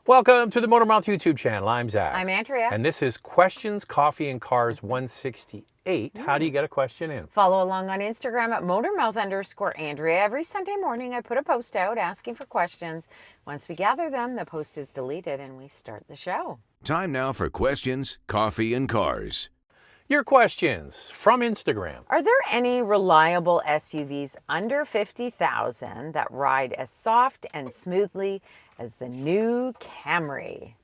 Welcome to the Motormouth YouTube channel. I'm Zach. I'm Andrea. And this is Questions, Coffee, and Cars 168. How do you get a question in? Follow along on Instagram at motormouth_Andrea. Every Sunday morning I put a post out asking for questions. Once we gather them, the post is deleted and we start the show. Time now for Questions, Coffee, and Cars. Your questions from Instagram. Are there any reliable SUVs under $50,000 that ride as soft and smoothly as the new Camry?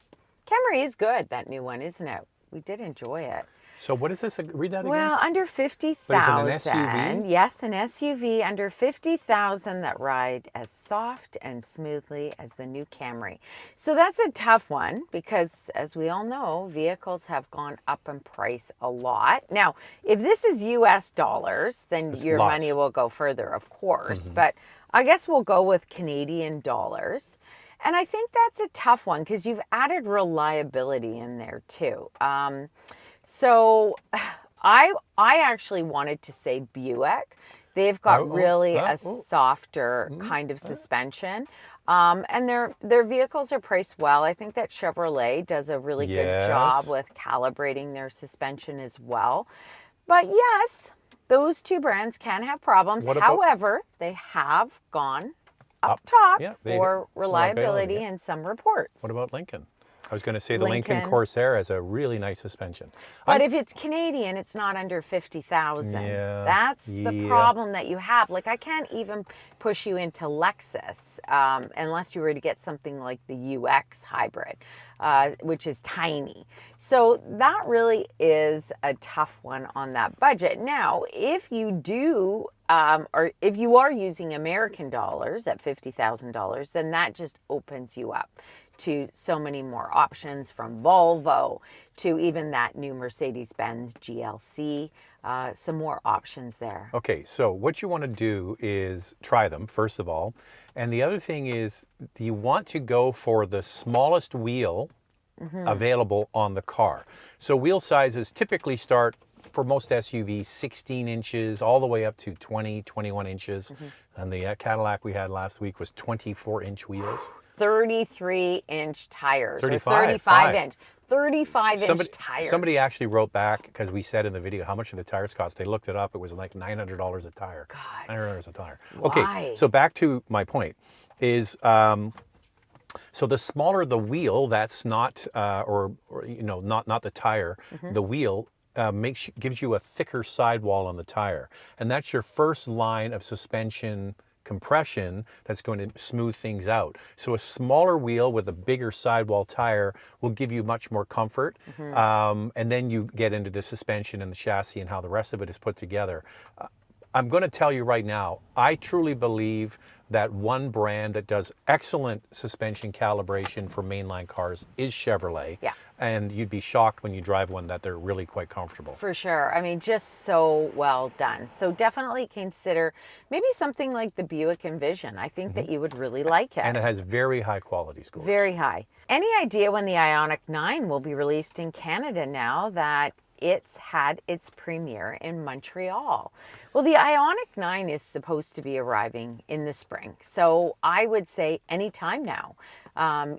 Camry is good, that new one, isn't it? We did enjoy it. So what is this? Read that again. Well, under 50,000. What is it, an SUV? Yes, an SUV under 50,000 that ride as soft and smoothly as the new Camry. So that's a tough one because, as we all know, vehicles have gone up in price a lot. Now, if this is US dollars, then your money will go further, of course. But I guess we'll go with Canadian dollars. And I think that's a tough one because you've added reliability in there too. So I actually wanted to say Buick. They've got really a softer kind of suspension. And their vehicles are priced well. I think that Chevrolet does a really good job with calibrating their suspension as well. But yes, those two brands can have problems. However, they have gone up top for reliability in some reports. What about Lincoln? I was going to say the Lincoln Corsair has a really nice suspension. But if it's Canadian, it's not under 50,000. That's the problem that you have. Like, I can't even push you into Lexus unless you were to get something like the UX hybrid, which is tiny. So that really is a tough one on that budget. Now, if you do or if you are using American dollars at $50,000, then that just opens you up to so many more options, from Volvo to even that new Mercedes-Benz GLC, some more options there. Okay, so what you want to do is try them, first of all. And the other thing is, you want to go for the smallest wheel available on the car. So wheel sizes typically start, for most SUVs, 16 inches all the way up to 20, 21 inches. And the Cadillac we had last week was 24-inch wheels. 33-inch tires. 35-inch. 35-inch tires. Somebody actually wrote back, because we said in the video how much do the tires cost. They looked it up. It was like $900 a tire. God. $900 a tire. Why? Okay, so back to my point is, so the smaller the wheel, that's not, or you know, not the tire, the wheel gives you a thicker sidewall on the tire. And that's your first line of suspension compression that's going to smooth things out. So a smaller wheel with a bigger sidewall tire will give you much more comfort. And then you get into the suspension and the chassis and how the rest of it is put together. I'm going to tell you right now, I truly believe that one brand that does excellent suspension calibration for mainline cars is Chevrolet. Yeah. And you'd be shocked when you drive one that they're really quite comfortable. For sure. I mean, just so well done. So definitely consider maybe something like the Buick Envision. I think that you would really like it. And it has very high quality scores. Very high. Any idea when the IONIQ 9 will be released in Canada now that it's had its premiere in Montreal? Well, the IONIQ 9 is supposed to be arriving in the spring. So I would say anytime now.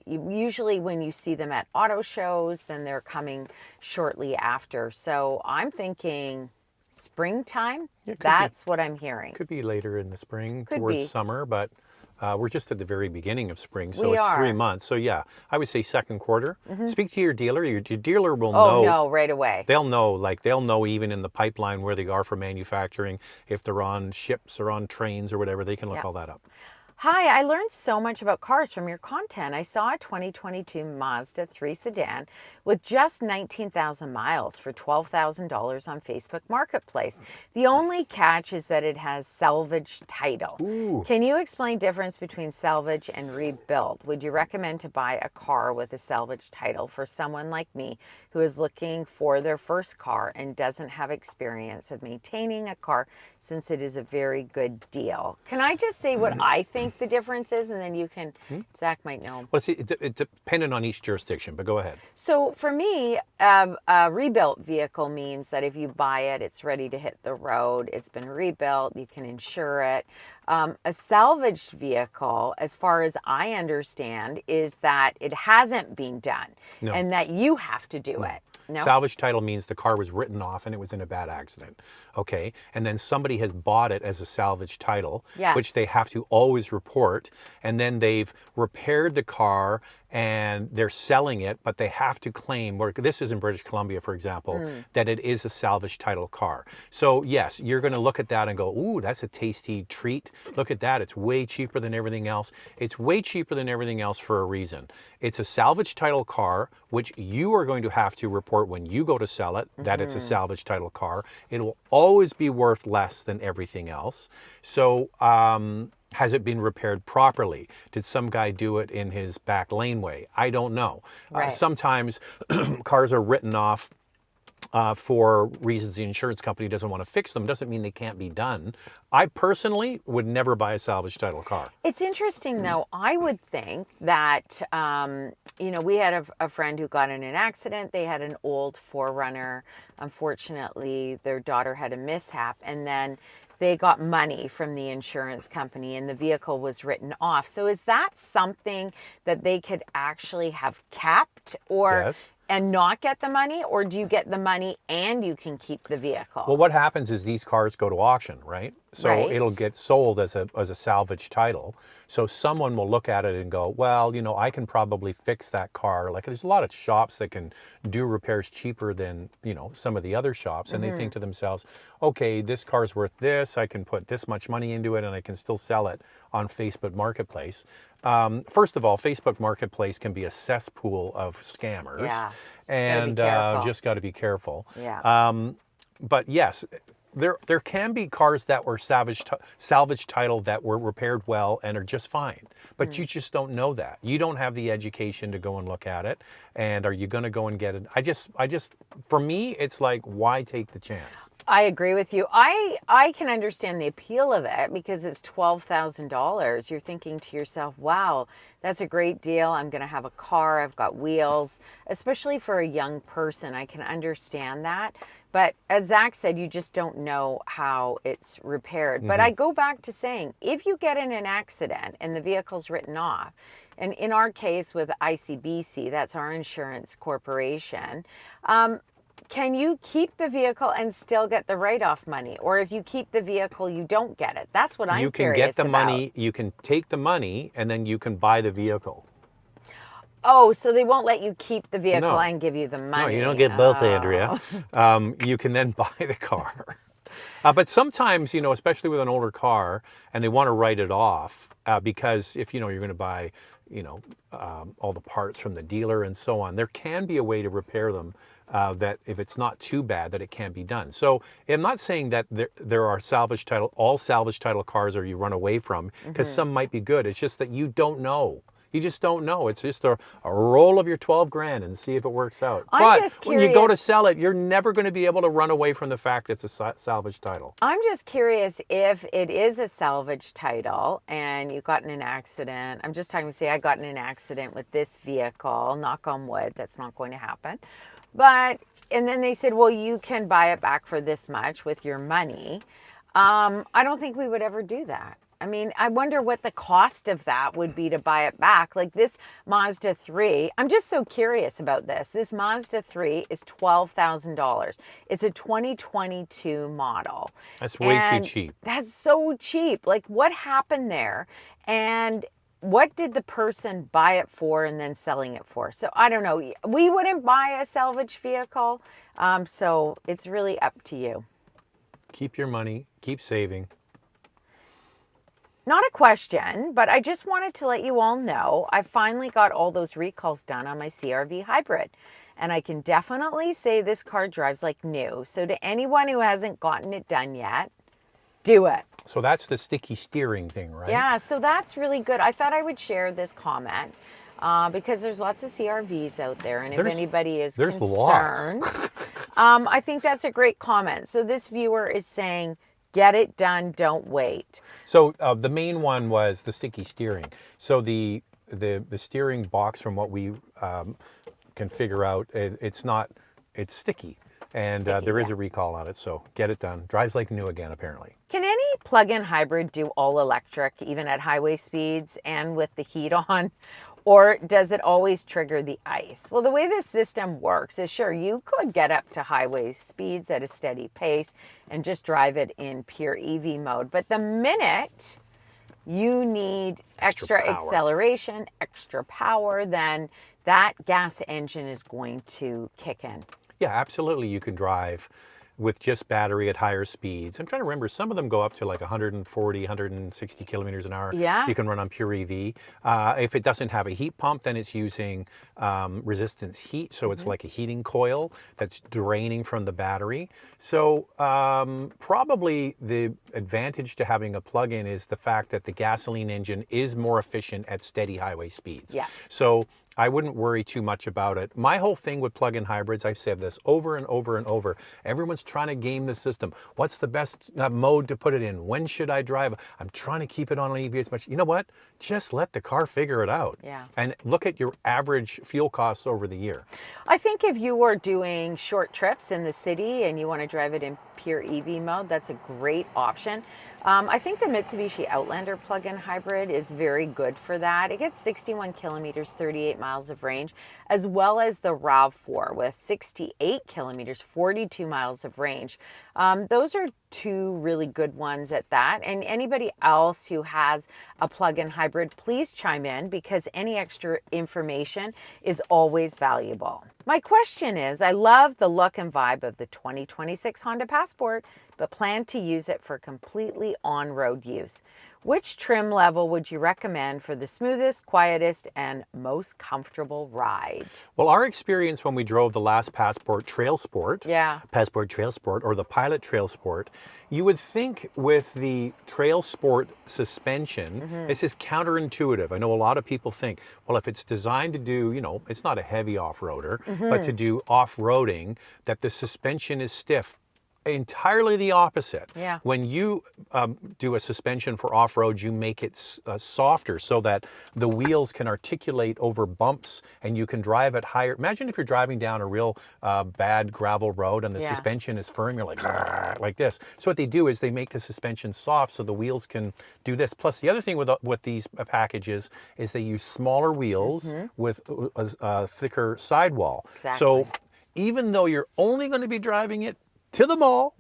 Usually when you see them at auto shows, then they're coming shortly after. So I'm thinking springtime. That's what I'm hearing. Could be later in the spring, towards summer, but we're just at the very beginning of spring, so it's 3 months. So yeah, I would say second quarter. Speak to your dealer. Your dealer will know. Oh no, right away. They'll know even in the pipeline where they are for manufacturing, if they're on ships or on trains or whatever, they can look all that up. Hi, I learned so much about cars from your content. I saw a 2022 Mazda 3 sedan with just 19,000 miles for $12,000 on Facebook Marketplace. The only catch is that it has salvage title. Ooh. Can you explain difference between salvage and rebuild? Would you recommend to buy a car with a salvage title for someone like me who is looking for their first car and doesn't have experience of maintaining a car, since it is a very good deal? Can I just say what I think think the difference is? And then you can, Zach might know. Well, see, it dependent on each jurisdiction, but go ahead. So for me, a rebuilt vehicle means that if you buy it, it's ready to hit the road. It's been rebuilt. You can insure it. A salvaged vehicle, as far as I understand, is that it hasn't been done and that you have to do it. No? Salvage title means the car was written off and it was in a bad accident. Okay. And then somebody has bought it as a salvage title, which they have to always report. And then they've repaired the car and they're selling it, but they have to claim, or this is in British Columbia, for example, that it is a salvage title car. So yes, you're going to look at that and go, ooh, that's a tasty treat. Look at that. It's way cheaper than everything else. It's way cheaper than everything else for a reason. It's a salvage title car, which you are going to have to report when you go to sell it, that it's a salvage title car. It will always be worth less than everything else. So, has it been repaired properly? Did some guy do it in his back laneway? I don't know. Right. Sometimes cars are written off for reasons the insurance company doesn't want to fix them. Doesn't mean they can't be done. I personally would never buy a salvage title car. It's interesting, though. I would think that, we had a friend who got in an accident. They had an old 4Runner. Unfortunately, their daughter had a mishap, and then they got money from the insurance company and the vehicle was written off. So is that something that they could actually have kept and not get the money? Or do you get the money and you can keep the vehicle? Well, what happens is these cars go to auction, right? So it'll get sold as a salvage title. So someone will look at it and go, well, I can probably fix that car. Like there's a lot of shops that can do repairs cheaper than, some of the other shops. And they think to themselves, okay, this car's worth this. I can put this much money into it and I can still sell it on Facebook Marketplace. First of all, Facebook Marketplace can be a cesspool of scammers. Yeah. And just got to be careful. Yeah. But yes, there can be cars that were salvage title that were repaired well and are just fine, but you just don't know that. You don't have the education to go and look at it. And are you going to go and get it? I just, for me, it's like, why take the chance? I agree with you. I can understand the appeal of it because it's $12,000. You're thinking to yourself, wow, that's a great deal. I'm going to have a car. I've got wheels, especially for a young person. I can understand that. But as Zach said, you just don't know how it's repaired. But I go back to saying, if you get in an accident and the vehicle's written off, and in our case with ICBC, that's our insurance corporation, can you keep the vehicle and still get the write-off money? Or if you keep the vehicle, you don't get it? That's what I'm curious about. You can get the money, you can take the money, and then you can buy the vehicle. Oh, so they won't let you keep the vehicle and give you the money. No, you don't get both, Andrea. You can then buy the car. But sometimes, especially with an older car, and they want to write it off because if, you're going to buy, all the parts from the dealer and so on, there can be a way to repair them that if it's not too bad, that it can be done. So I'm not saying that there are all salvage title cars or you run away from, because some might be good. It's just that you don't know. You just don't know. It's just a roll of your 12 grand and see if it works out. But when you go to sell it, you're never going to be able to run away from the fact it's a salvage title. I'm just curious if it is a salvage title and you got in an accident. I'm just talking to say I got in an accident with this vehicle, knock on wood, that's not going to happen. And then they said, well, you can buy it back for this much with your money. I don't think we would ever do that. I mean, I wonder what the cost of that would be to buy it back. Like this Mazda 3, I'm just so curious about this. This Mazda 3 is $12,000. It's a 2022 model. That's way too cheap. That's so cheap. Like what happened there? And what did the person buy it for and then selling it for? So I don't know. We wouldn't buy a salvage vehicle. So it's really up to you. Keep your money, keep saving. Not a question, but I just wanted to let you all know I finally got all those recalls done on my CRV hybrid. And I can definitely say this car drives like new. So to anyone who hasn't gotten it done yet, do it. So that's the sticky steering thing, right? Yeah, so that's really good. I thought I would share this comment because there's lots of CRVs out there. And if anybody is concerned, I think that's a great comment. So this viewer is saying, Get it done. Don't wait. So the main one was the sticky steering. So the steering box, from what we can figure out, it's sticky. And there is a recall on it, so get it done. Drives like new again, apparently. Can any plug-in hybrid do all electric, even at highway speeds and with the heat on? Or does it always trigger the ice? Well, the way this system works is, sure, you could get up to highway speeds at a steady pace and just drive it in pure EV mode. But the minute you need extra acceleration, extra power, then that gas engine is going to kick in. Yeah, absolutely. You can drive with just battery at higher speeds. I'm trying to remember, some of them go up to like 140, 160 kilometers an hour. Yeah. You can run on pure EV. If it doesn't have a heat pump, then it's using resistance heat. So it's like a heating coil that's draining from the battery. So probably the advantage to having a plug-in is the fact that the gasoline engine is more efficient at steady highway speeds. Yeah. So I wouldn't worry too much about it. My whole thing with plug-in hybrids, I've said this over and over and over. Everyone's trying to game the system. What's the best mode to put it in? When should I drive? I'm trying to keep it on EV as much. You know what? Just let the car figure it out. Yeah. And look at your average fuel costs over the year. I think if you are doing short trips in the city and you want to drive it in pure EV mode, that's a great option. I think the Mitsubishi Outlander plug-in hybrid is very good for that. It gets 61 kilometers, 38 miles of range, as well as the RAV4 with 68 kilometers, 42 miles of range. Those are two really good ones at that. And anybody else who has a plug-in hybrid, please chime in, because any extra information is always valuable. My question is, I love the look and vibe of the 2026 Honda Passport, but plan to use it for completely on-road use. Which trim level would you recommend for the smoothest, quietest, and most comfortable ride? Well, our experience when we drove the last Passport TrailSport, Passport TrailSport, or the Pilot TrailSport, you would think with the TrailSport suspension, this is counterintuitive. I know a lot of people think, well, if it's designed to do, you know, it's not a heavy off-roader, but to do off-roading, that the suspension is stiff. Entirely the opposite. Yeah. When you do a suspension for off-road, you make it softer so that the wheels can articulate over bumps and you can drive at higher. Imagine if you're driving down a real bad gravel road and the suspension is firm, you're like this. So what they do is they make the suspension soft so the wheels can do this. Plus the other thing with these packages is they use smaller wheels with a thicker sidewall. Exactly. So even though you're only going to be driving it to the mall,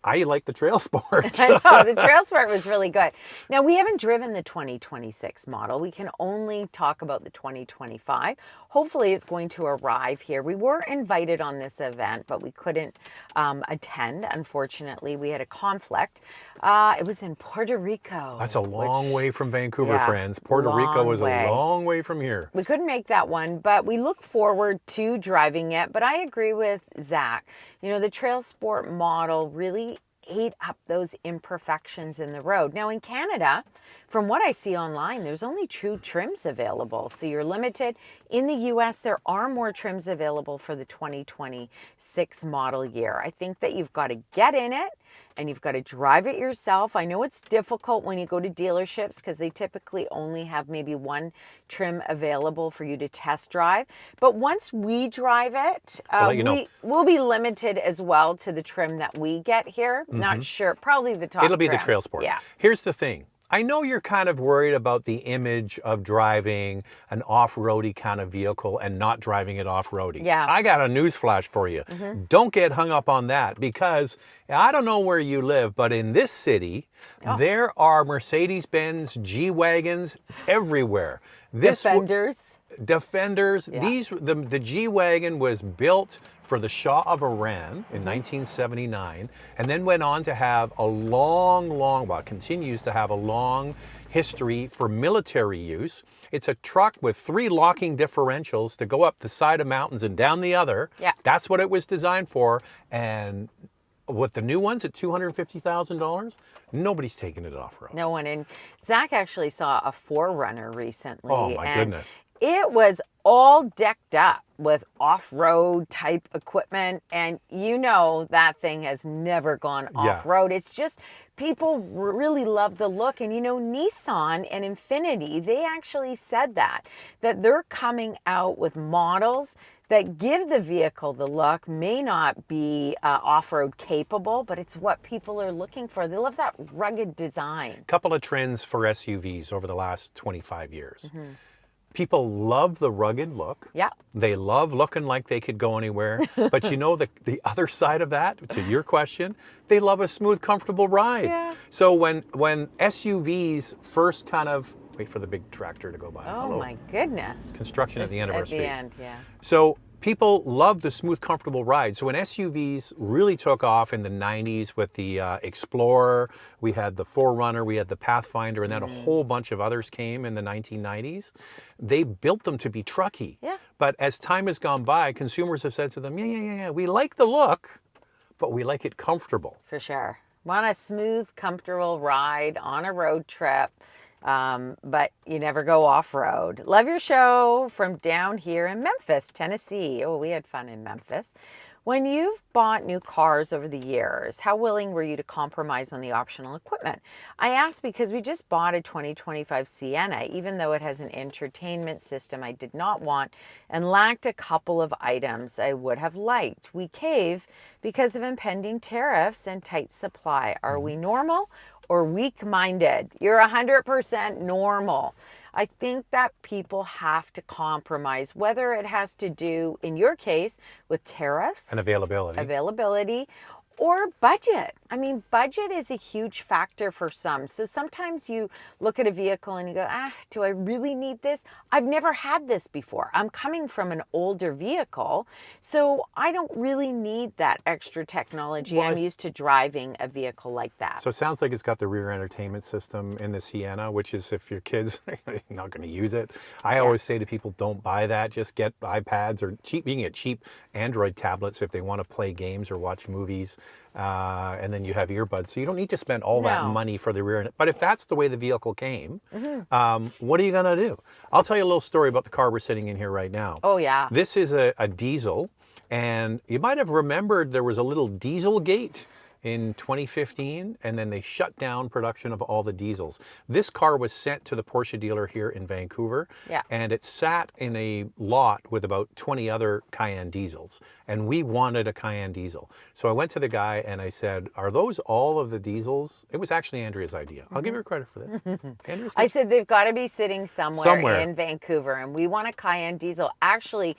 I like the TrailSport. I know, the TrailSport was really good. Now, we haven't driven the 2026 model. We can only talk about the 2025. Hopefully, it's going to arrive here. We were invited on this event, but we couldn't attend. Unfortunately, we had a conflict. It was in Puerto Rico. That's a long way from Vancouver, friends. Puerto Rico is a long way from here. We couldn't make that one, but we look forward to driving it. But I agree with Zach. You know, the TrailSport model really ate up those imperfections in the road. Now in Canada, from what I see online, there's only 2 trims available. So you're limited. In the US, there are more trims available for the 2026 model year. I think that you've got to get in it and you've got to drive it yourself. I know it's difficult when you go to dealerships because they typically only have maybe 1 trim available for you to test drive. But once we drive it, we'll be limited as well to the trim that we get here. Not sure, probably the top It'll be trim. the TrailSport. Yeah. Here's the thing. I know you're kind of worried about the image of driving an off-roady kind of vehicle and not driving it off-roady. Yeah. I got a news flash for you. Don't get hung up on that, because I don't know where you live, but in this city, there are Mercedes-Benz G-Wagons everywhere. Defenders. Yeah. The G-Wagon was built for the Shah of Iran in 1979, and then went on to have continues to have a long history for military use. It's a truck with 3 locking differentials to go up the side of mountains and down the other. Yeah. That's what it was designed for. And with the new ones at $250,000, nobody's taking it off-road. No one. And Zach actually saw a 4Runner recently. Oh my goodness. It was all decked up with off-road type equipment, and you know that thing has never gone off-road. It's just people really love the look. And you know, Nissan and Infiniti, they actually said that they're coming out with models that give the vehicle the look, may not be off-road capable, but it's what people are looking for. They love that rugged design. Couple of trends for SUVs over the last 25 years. People love the rugged look. Yeah. They love looking like they could go anywhere. But you know, the other side of that, to your question, they love a smooth, comfortable ride. Yeah. So when SUVs first kind of, wait for the big tractor to go by. Oh my goodness. Construction at the end of our street. At the end, yeah. So people love the smooth, comfortable ride. So when SUVs really took off in the 90s with the Explorer, we had the 4Runner, we had the Pathfinder, and then a whole bunch of others came in the 1990s. They built them to be trucky. Yeah. But as time has gone by, consumers have said to them, yeah, we like the look, but we like it comfortable. For sure. Want a smooth, comfortable ride on a road trip. But you never go off-road. Love your show from down here in Memphis, Tennessee. Oh, we had fun in Memphis. When you've bought new cars over the years, how willing were you to compromise on the optional equipment? I ask because we just bought a 2025 Sienna, even though it has an entertainment system I did not want and lacked a couple of items I would have liked. We cave because of impending tariffs and tight supply. Are we normal or weak-minded? You're 100% normal. I think that people have to compromise, whether it has to do, in your case, with tariffs And availability. or budget. I mean, budget is a huge factor for some. So sometimes you look at a vehicle and you go, do I really need this? I've never had this before. I'm coming from an older vehicle, so I don't really need that extra technology. Well, I'm used to driving a vehicle like that. So it sounds like it's got the rear entertainment system in the Sienna, which is, if your kids are not going to use it. I always say to people, don't buy that. Just get iPads or you can get cheap Android tablets if they want to play games or watch movies. And then you have earbuds. So you don't need to spend all that money for the rear end. But if that's the way the vehicle came, what are you going to do? I'll tell you a little story about the car we're sitting in here right now. Oh, yeah. This is a diesel. And you might have remembered there was a little diesel gate in 2015, and then they shut down production of all the diesels. This car was sent to the Porsche dealer here in Vancouver, and it sat in a lot with about 20 other Cayenne diesels, and we wanted a Cayenne diesel. So I went to the guy and I said, are those all of the diesels? It was actually Andrea's idea. I'll give her credit for this. I said they've got to be sitting somewhere in Vancouver, and we want a Cayenne diesel. Actually,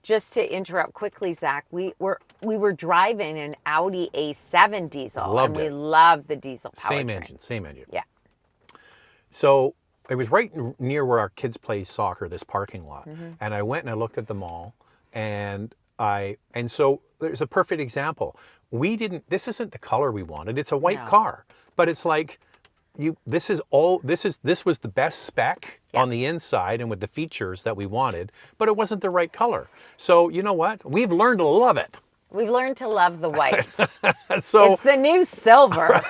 just to interrupt quickly, Zach, we were driving an Audi A7 diesel, we loved the diesel powertrain. Same engine. Yeah. So it was right near where our kids play soccer, this parking lot. And I went and I looked at them all, and so there's a perfect example. This isn't the color we wanted. It's a white car, but it's like, this was the best spec on the inside and with the features that we wanted, but it wasn't the right color. So you know what? We've learned to love it. We've learned to love the white. So it's the new silver.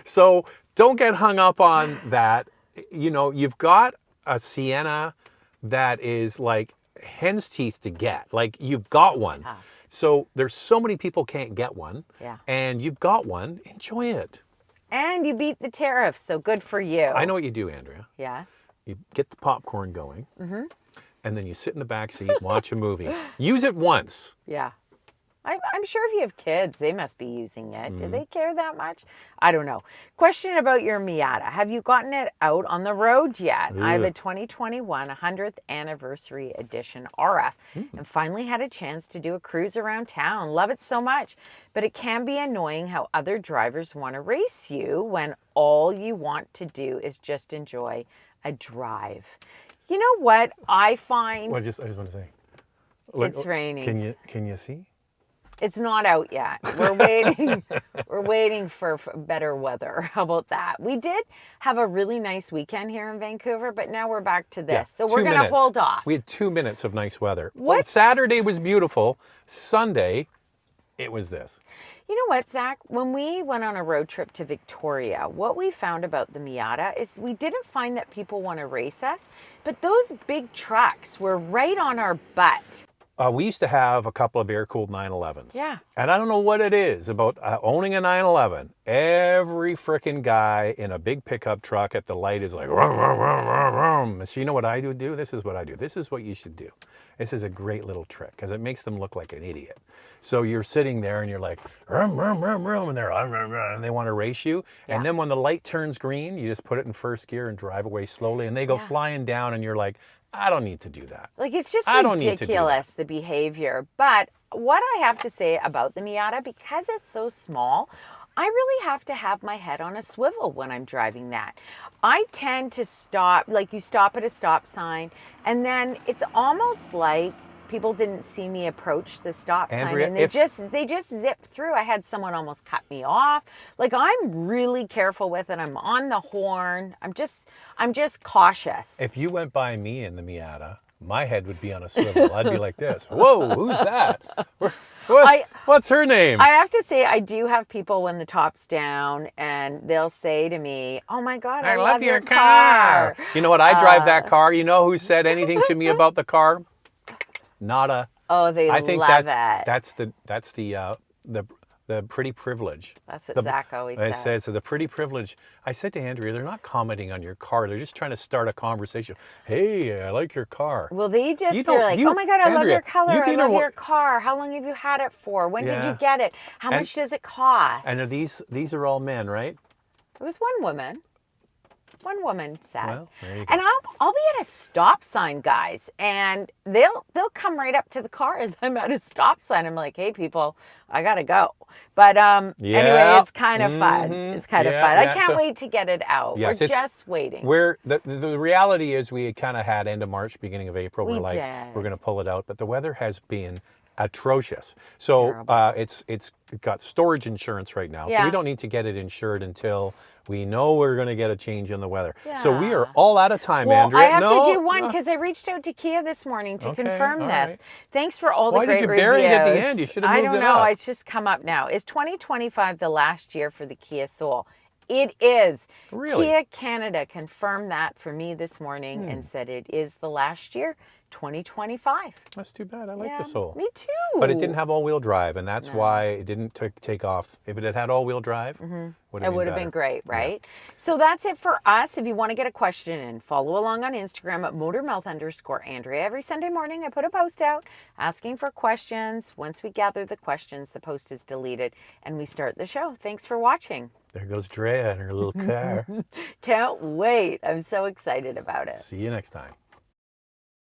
So don't get hung up on that. You know, you've got a Sienna that is like hen's teeth to get. Like, you've got one. Tough. So there's so many people can't get one. Yeah. And you've got one. Enjoy it. And you beat the tariffs, so good for you. I know what you do, Andrea. Yeah. You get the popcorn going, and then you sit in the back seat and watch a movie. Use it once. Yeah. I'm sure if you have kids, they must be using it. Do they care that much? I don't know. Question about your Miata. Have you gotten it out on the road yet? I have a 2021 100th Anniversary Edition RF and finally had a chance to do a cruise around town. Love it so much. But it can be annoying how other drivers want to race you when all you want to do is just enjoy a drive. You know what I find? Well, I just want to say. It's raining. Can you see? It's not out yet. We're waiting. We're waiting for better weather. How about that? We did have a really nice weekend here in Vancouver, but now we're back to this. So we're going to hold off. We had 2 minutes of nice weather. Well, Saturday was beautiful. Sunday, it was this. You know what, Zach? When we went on a road trip to Victoria, what we found about the Miata is we didn't find that people want to race us, but those big trucks were right on our butt. We used to have a couple of air-cooled 911s. Yeah. And I don't know what it is about owning a 911. Every frickin' guy in a big pickup truck at the light is like, rum, rum, rum, rum, rum. So you know what I do? This is what I do. This is what you should do. This is a great little trick because it makes them look like an idiot. So you're sitting there and you're like, rum, rum, rum, rum, and they're, rum, rum, rum, and they want to race you. Yeah. And then when the light turns green, you just put it in first gear and drive away slowly. And they go flying down and you're like, I don't need to do that. Like, it's just I don't need to do ridiculous, the behavior. But what I have to say about the Miata, because it's so small, I really have to have my head on a swivel when I'm driving that. I tend to stop, like you stop at a stop sign, and then it's almost like people didn't see me approach the stop Andrea, sign, and they just zip through. I had someone almost cut me off. Like, I'm really careful with it. I'm on the horn. I'm just cautious. If you went by me in the Miata, my head would be on a swivel. I'd be like this. Whoa, who's that? What's her name? I have to say, I do have people when the top's down and they'll say to me, oh my God, I love your car. You know what? I drive that car. You know who said anything to me about the car? Not a. Oh, they I think love that's it. that's the pretty privilege. That's what Zach always I says. said, so the pretty privilege. I said to Andrea, they're not commenting on your car. They're just trying to start a conversation. Hey, I like your car. Well, they just, they're like, oh my God, I love your color. I love your car. How long have you had it for? When did you get it? How much does it cost? And these are all men, right? It was one woman. One woman said. Well, there you go. And I'll be at a stop sign, guys, and they'll come right up to the car as I'm at a stop sign. I'm like, hey, people, I gotta go. But anyway, it's kind of fun. It's kind of fun. I can't wait to get it out. Yes, we're just waiting. The reality is we kind of had end of March, beginning of April. We're like, did. we're gonna pull it out, but the weather has been atrocious. So it's got storage insurance right now. So we don't need to get it insured until we know we're going to get a change in the weather. So we are all out of time, Andrea. I have to do one because I reached out to Kia this morning to confirm this. Right. Thanks for all the great reviews. Why did you bury it at the end? You should have moved it up. I don't know. It's just come up now. Is 2025 the last year for the Kia Soul? It is. Really? Kia Canada confirmed that for me this morning and said it is the last year, 2025. That's too bad. I like the Soul. Me too. But it didn't have all-wheel drive, and that's why it didn't take off. If it had all-wheel drive, it would have been great, right? Yeah. So that's it for us. If you want to get a question in, follow along on Instagram at motormouth_Andrea. Every Sunday morning, I put a post out asking for questions. Once we gather the questions, the post is deleted, and we start the show. Thanks for watching. There goes Drea in her little car. Can't wait. I'm so excited about it. See you next time.